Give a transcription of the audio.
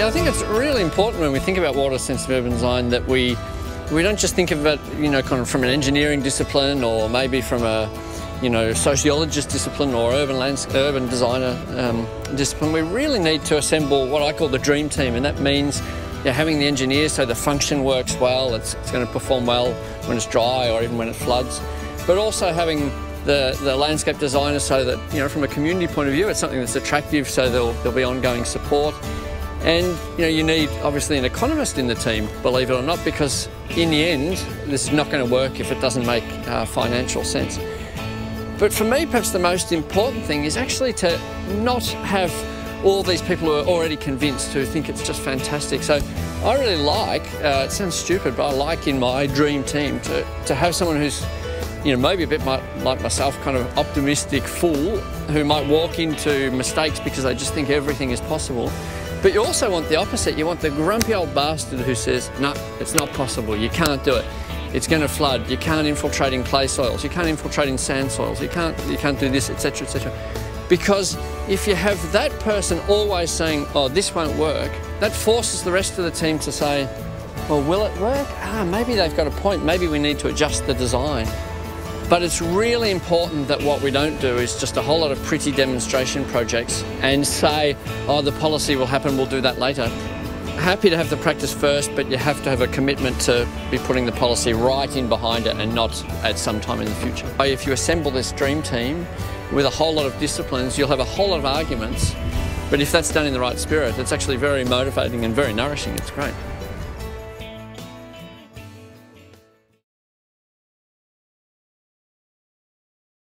Yeah, I think it's really important when we think about water-sensitive urban design that we don't just think of it, kind of from an engineering discipline or maybe from a, sociologist discipline or urban designer discipline. We really need to assemble what I call the dream team, and that means having the engineers so the function works well, it's going to perform well when it's dry or even when it floods, but also having the landscape designers so that, from a community point of view, it's something that's attractive, so there'll be ongoing support. And you need obviously an economist in the team, believe it or not, because in the end this is not going to work if it doesn't make financial sense. But for me, perhaps the most important thing is actually to not have all these people who are already convinced, who think it's just fantastic. So I really like, it sounds stupid, but I like in my dream team to have someone who's maybe a bit like myself, kind of optimistic fool who might walk into mistakes because they just think everything is possible. But you also want the opposite. You want the grumpy old bastard who says, no, it's not possible, you can't do it. It's going to flood, you can't infiltrate in clay soils, you can't infiltrate in sand soils, you can't do this, etc., etc. Because if you have that person always saying, oh, this won't work, that forces the rest of the team to say, well, will it work? Maybe they've got a point, maybe we need to adjust the design. But it's really important that what we don't do is just a whole lot of pretty demonstration projects and say, oh, the policy will happen, we'll do that later. Happy to have the practice first, but you have to have a commitment to be putting the policy right in behind it and not at some time in the future. If you assemble this dream team with a whole lot of disciplines, you'll have a whole lot of arguments, but if that's done in the right spirit, it's actually very motivating and very nourishing. It's great.